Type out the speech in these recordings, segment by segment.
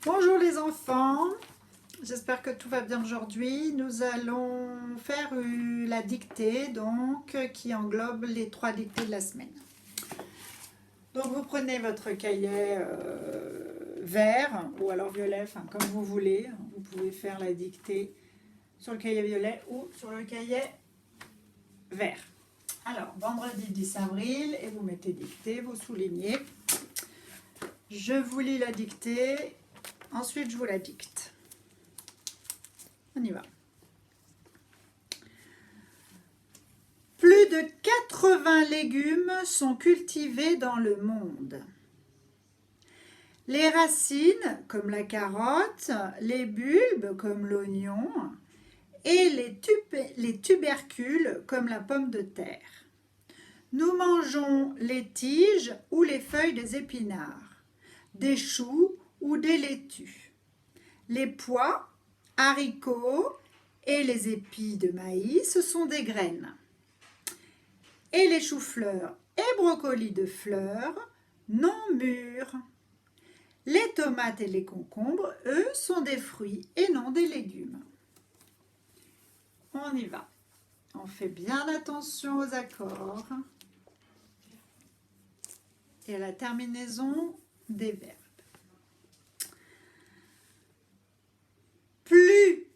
Bonjour les enfants, j'espère que tout va bien aujourd'hui. Nous allons faire la dictée donc qui englobe les 3 dictées de la semaine. Donc vous prenez votre cahier vert ou alors violet, enfin comme vous voulez. Vous pouvez faire la dictée sur le cahier violet ou sur le cahier vert. Alors vendredi 10 avril et vous mettez dictée, vous soulignez. Je vous lis la dictée. Ensuite, je vous la dicte. On y va. Plus de 80 légumes sont cultivés dans le monde. Les racines, comme la carotte, les bulbes, comme l'oignon, et les tubercules, comme la pomme de terre. Nous mangeons les tiges ou les feuilles des épinards, des choux ou des laitues. Les pois, haricots et les épis de maïs sont des graines. Et les choux-fleurs et brocolis de fleurs non mûrs. Les tomates et les concombres, eux, sont des fruits et non des légumes. On y va. On fait bien attention aux accords et à la terminaison des verbes. Plus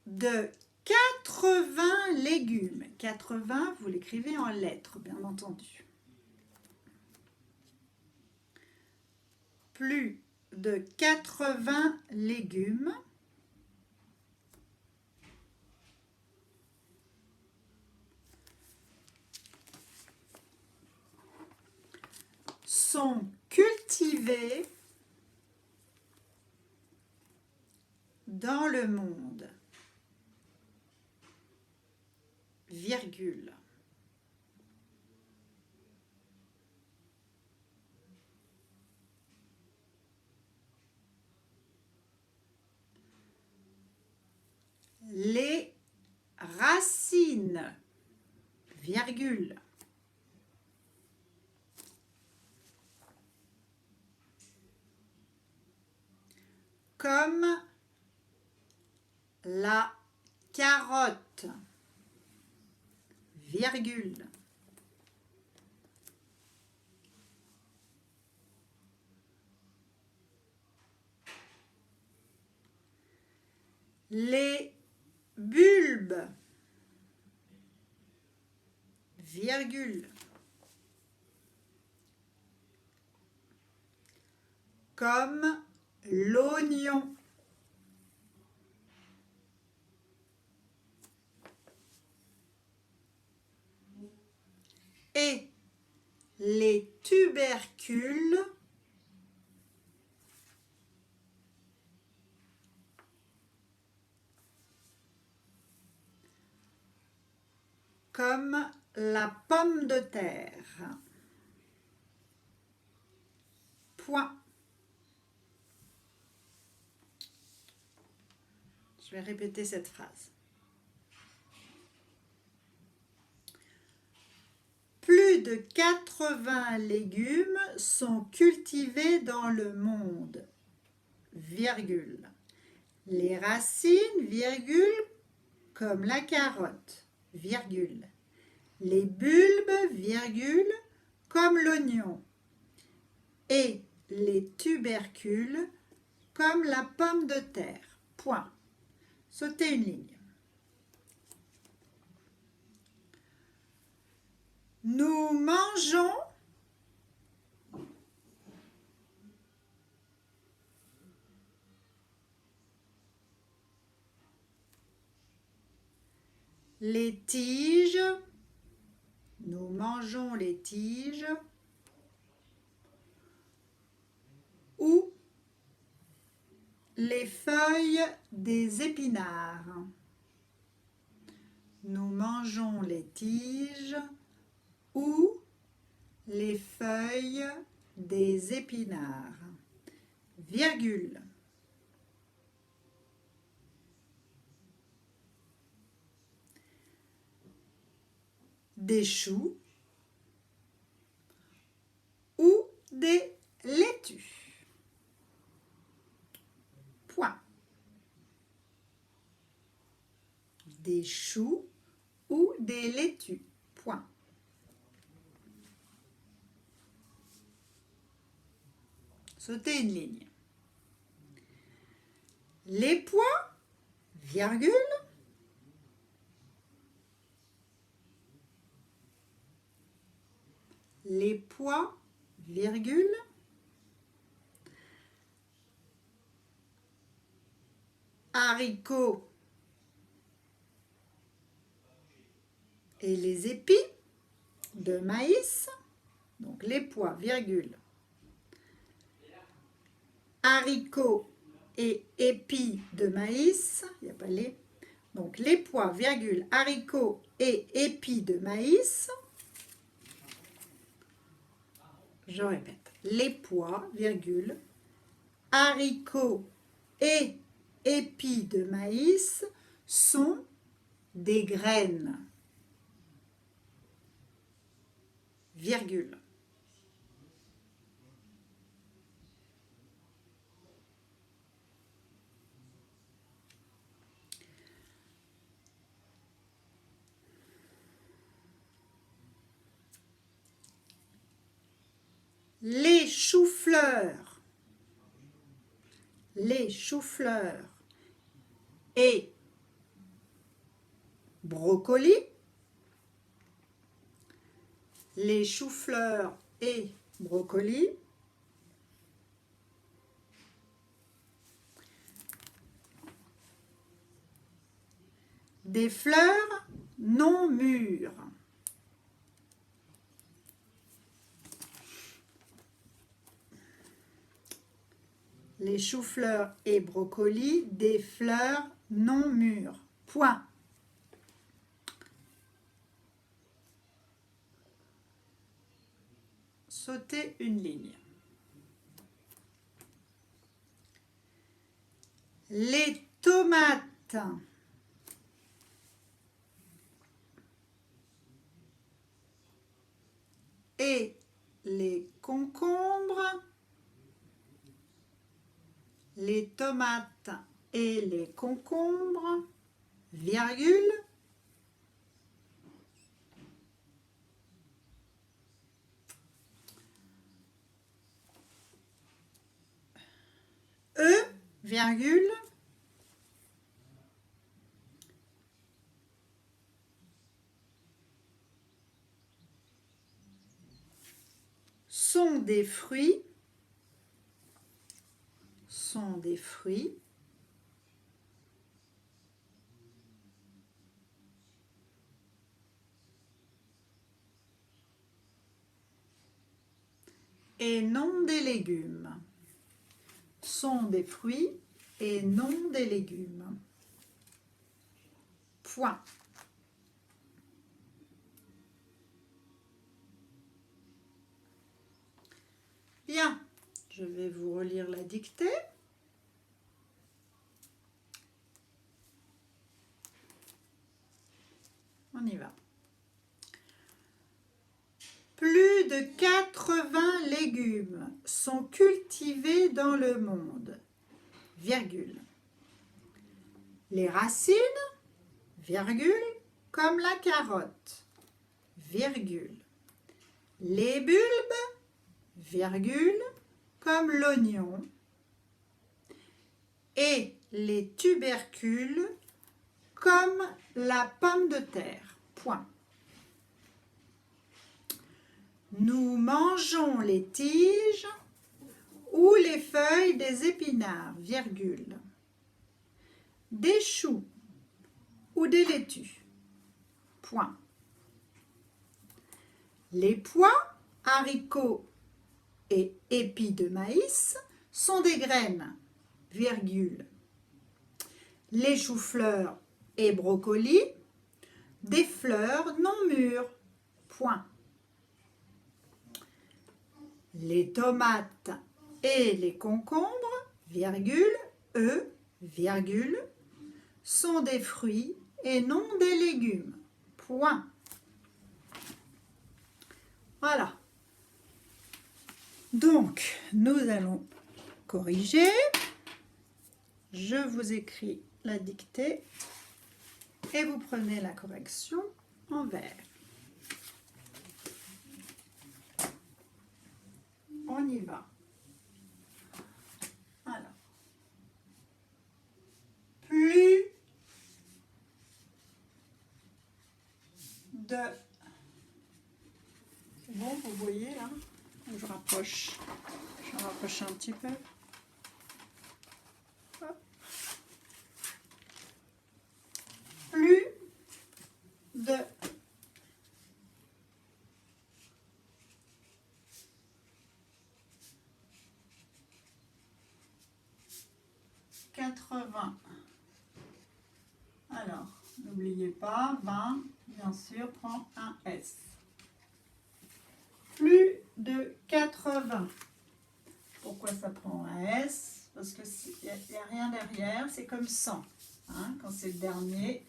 de 80 légumes. 80, vous l'écrivez en lettres, bien entendu. Plus de 80 légumes sont cultivés dans le monde. Virgule. Les racines, virgule. Comme la carotte, virgule. Les bulbes, virgule. Comme l'oignon. Et les tubercules comme la pomme de terre. Point. Je vais répéter cette phrase. Plus de 80 légumes sont cultivés dans le monde, virgule. Les racines, virgule, comme la carotte, virgule. Les bulbes, virgule, comme l'oignon. Et les tubercules, comme la pomme de terre, point. Sautez une ligne. Nous mangeons les tiges, nous mangeons les tiges ou les feuilles des épinards. Nous mangeons les tiges ou les feuilles des épinards, virgule. Des choux ou des laitues. des choux ou des laitues. Point. Sautez une ligne. Les pois, virgule. Les pois, virgule. Haricots et les épis de maïs. Donc les pois, virgule. Haricots et épis de maïs. Il n'y a pas les. Donc les pois, virgule, haricots et épis de maïs. Je répète, les pois, virgule, haricots et épis de maïs sont des graines, virgule. Les choux-fleurs et brocolis. Les choux-fleurs et brocolis. Des fleurs non mûres. Les choux-fleurs et brocolis, des fleurs non mûres. Point. Sautez une ligne. Les tomates et les concombres. Les tomates et les concombres, virgule. Virgule. Sont des fruits. Et non des légumes. Sont des fruits et non des légumes. Point. Bien, je vais vous relire la dictée. On y va. Plus de 80 légumes sont cultivés dans le monde, virgule. Les racines, virgule, comme la carotte, virgule. Les bulbes, virgule, comme l'oignon. Et les tubercules, comme la pomme de terre. Point. Nous mangeons les tiges ou les feuilles des épinards, virgule. Des choux ou des laitues. Point. Les pois, haricots et épis de maïs sont des graines, virgule. Les choux-fleurs et brocolis, des fleurs non mûres. Point. Les tomates et les concombres, virgule, eux, virgule, sont des fruits et non des légumes. Point. Voilà. Donc, nous allons corriger. Je vous écris la dictée. Et vous prenez la correction en vert. On y va. Alors, plus de... C'est bon, vous voyez là? Je rapproche un petit peu. Hop. Plus de 80. Alors, n'oubliez pas, 20, bien sûr, prend un S. Plus de 80. Pourquoi ça prend un S? Parce qu'il n'y a rien derrière, c'est comme 100. Hein, quand c'est le dernier,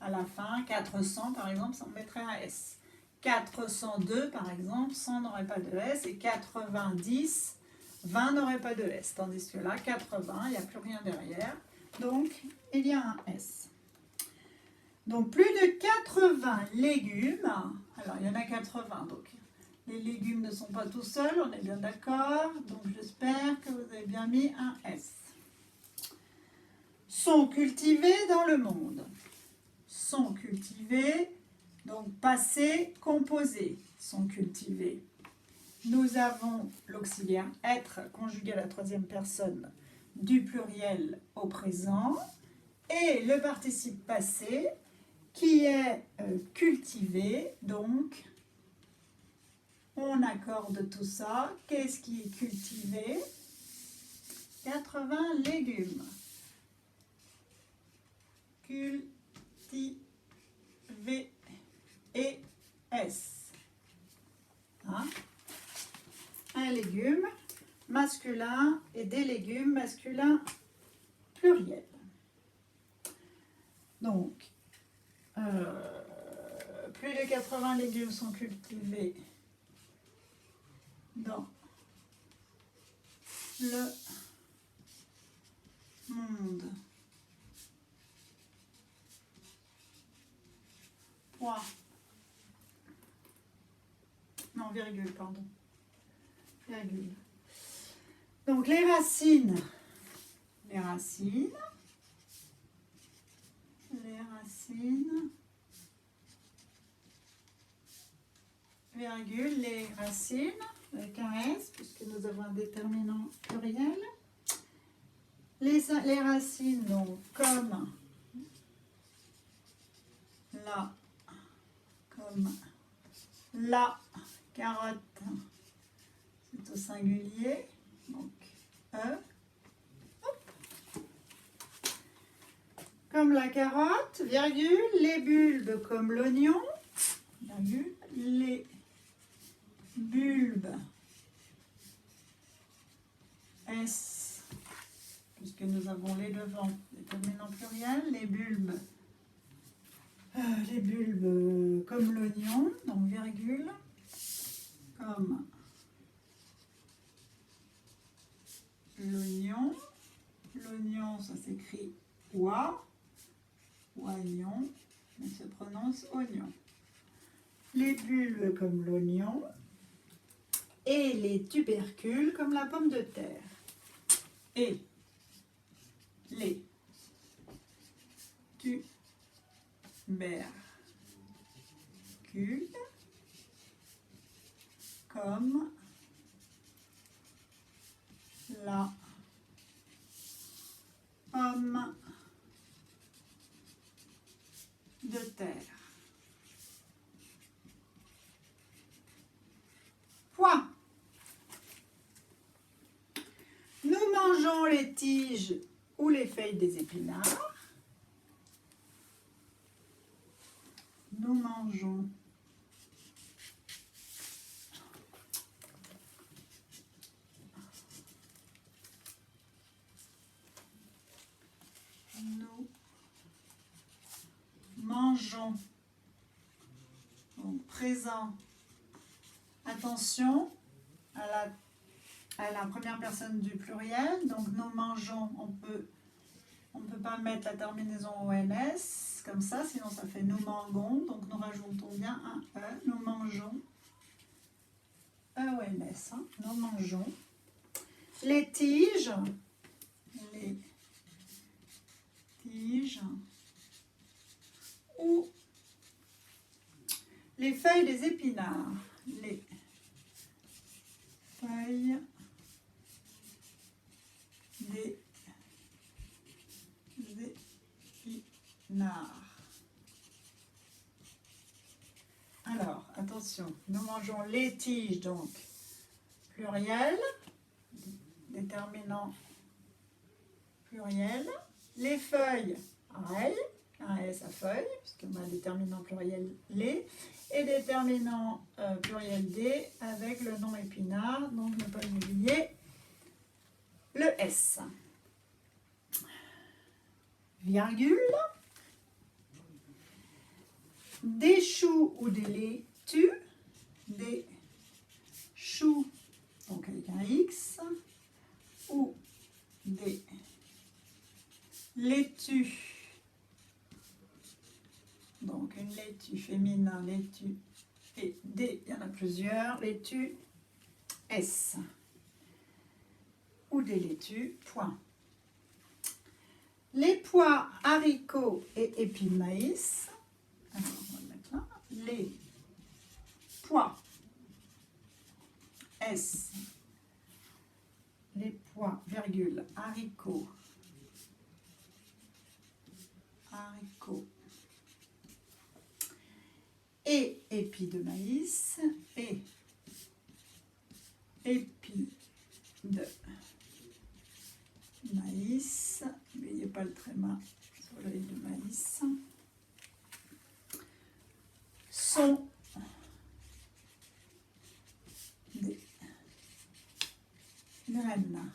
à la fin, 400 par exemple, ça mettrait un S. 402 par exemple, 100 n'aurait pas de S. Et 90, 20 n'aurait pas de S. Tandis que là, 80, il n'y a plus rien derrière. Donc, il y a un S. Donc, plus de 80 légumes. Alors, il y en a 80. Donc, les légumes ne sont pas tout seuls, on est bien d'accord. Donc, j'espère que vous avez bien mis un S. Sont cultivés dans le monde. Sont cultivés, donc passé composé, sont cultivés. Nous avons l'auxiliaire être conjugué à la troisième personne du pluriel au présent et le participe passé qui est cultivé. Donc, on accorde tout ça. Qu'est-ce qui est cultivé? 80 légumes. Cultivé et S. Hein? Un légume masculin et des légumes masculins pluriels. Donc, plus de 80 légumes sont cultivés dans le monde. Point. Non, virgule, pardon. Virgule. Donc, les racines, virgule, les racines, avec un S, puisque nous avons un déterminant pluriel. Les racines, donc, comme la carotte, c'est au singulier, donc E. Comme la carotte, virgule, les bulbes comme l'oignon, virgule, les bulbes, S, puisque nous avons les devants, déterminant pluriel, les bulbes comme l'oignon, donc virgule, comme l'oignon, ça s'écrit oie, oignon, mais se prononce oignon. Les bulbes comme l'oignon et les tubercules comme la pomme de terre. Et les tubercules comme la pomme de terre. Point. Nous mangeons les tiges ou les feuilles des épinards. Nous mangeons donc présent. Attention à la première personne du pluriel. Donc nous mangeons, on peut On ne peut pas mettre la terminaison ONS comme ça, sinon ça fait nous mangeons. Donc nous rajoutons bien un E. Nous mangeons. EONS, hein, nous mangeons. Les tiges. Les tiges. Ou les feuilles des épinards. Les feuilles des épinards. Alors, attention, nous mangeons les tiges, donc pluriel, déterminant pluriel. Les feuilles, pareil, un S à feuille, puisqu'on a déterminant pluriel les, et déterminant pluriel des avec le nom épinard, donc ne pas oublier le S. Virgule. Des choux ou des laitues, des choux, donc avec un X, ou des laitues, donc une laitue féminin, laitue, et des, il y en a plusieurs, laitue S, ou des laitues, point. Les pois, haricots et épis de maïs. Alors, on va mettre là. Les pois S, les pois, virgule, haricots, et épis de maïs, et épis de maïs, n'oubliez pas le tréma sur l'œil de maïs, sont des graines.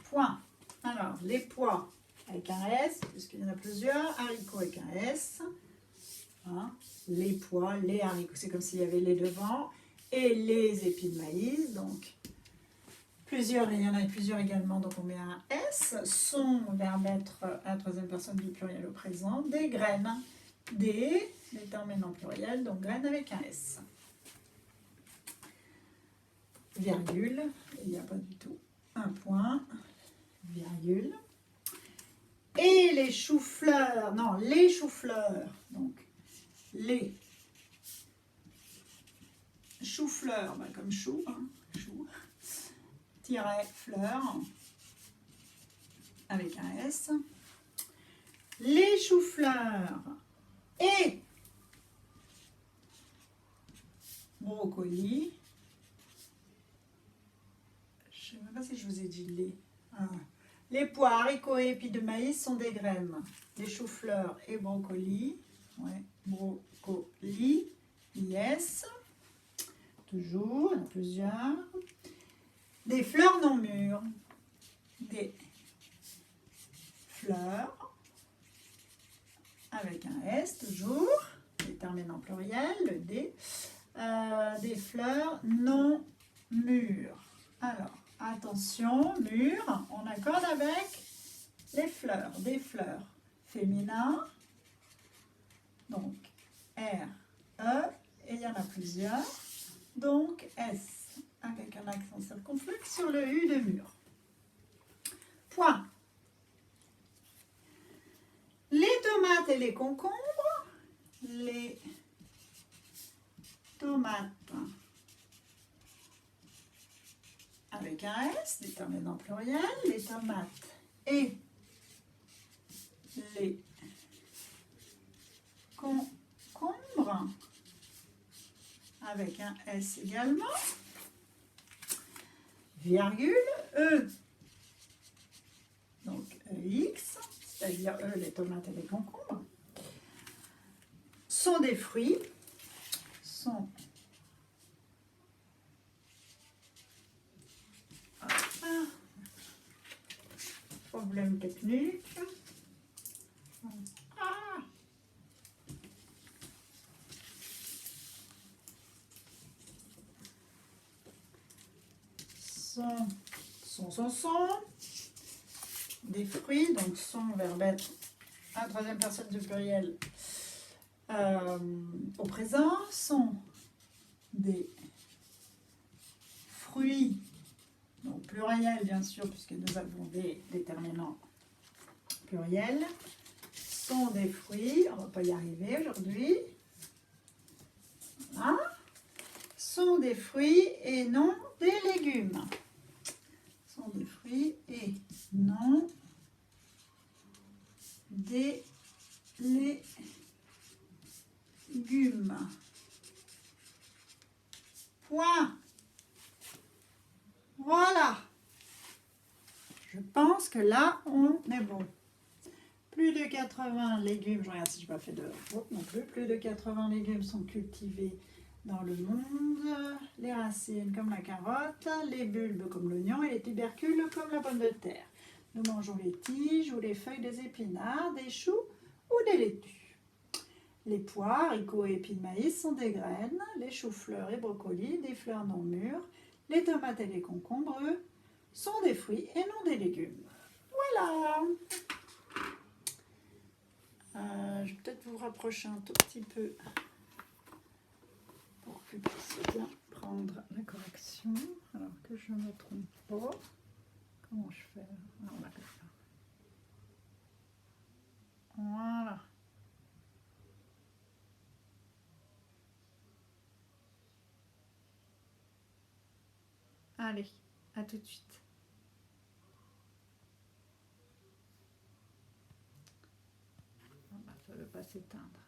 Point. Alors, les pois avec un S, puisqu'il y en a plusieurs, haricots avec un S, hein, les pois, les haricots, c'est comme s'il y avait les devant, et les épis de maïs, donc plusieurs, il y en a plusieurs également, donc on met un S, sont, verbe être à la troisième personne du pluriel au présent, des graines, des déterminant pluriel, donc graines avec un S. Virgule, il n'y a pas du tout un point, virgule. Et les choux-fleurs, non, les choux-fleurs, donc les choux-fleurs, bah comme chou, hein, chou, tiret fleur, avec un S. Les choux-fleurs et brocolis. Je ne sais même pas si je vous ai dit les. Ah. Les pois, haricots et épis de maïs sont des graines. Les choux-fleurs et brocolis. Ouais, brocoli, yes. Toujours, il y en a plusieurs. Des fleurs non mûres. Des fleurs avec un S toujours, déterminant pluriel, le D. Des fleurs non mûres. Alors, attention, mûres, on accorde avec les fleurs, des fleurs féminins, donc R, E, et il y en a plusieurs, donc S, avec un accent circonflexe sur le U de mûr. Point. Les tomates et les concombres, les tomates avec un S, déterminant pluriel, les tomates et les concombres avec un S également, virgule, E, donc EX, c'est-à-dire E, les tomates et les concombres, sont des fruits, sont problème technique. Ah. Sont. des fruits, donc sont, verbe être, à troisième personne du pluriel au présent, sont des fruits, donc pluriel bien sûr, puisque nous avons des déterminants pluriels, sont des fruits, on ne va pas y arriver aujourd'hui, voilà. Sont des fruits et non des légumes. Sont des fruits et non des légumes. Point. Voilà. Je pense que là, on est bon. Plus de 80 légumes, je regarde si je n'ai pas fait de faute non plus, plus de 80 légumes sont cultivés dans le monde. Les racines comme la carotte, les bulbes comme l'oignon et les tubercules comme la pomme de terre. Nous mangeons les tiges ou les feuilles des épinards, des choux ou des laitues. Les pois, haricots et épis de maïs sont des graines, les choux-fleurs et brocolis, des fleurs non mûres, les tomates et les concombres, eux, sont des fruits et non des légumes. Voilà. Je vais peut-être vous rapprocher un tout petit peu pour que vous puissiez bien prendre la correction, alors que je ne me trompe pas. Comment je fais? Ah, on a fait ça. Voilà. Allez, à tout de suite. Ça ne veut pas s'éteindre.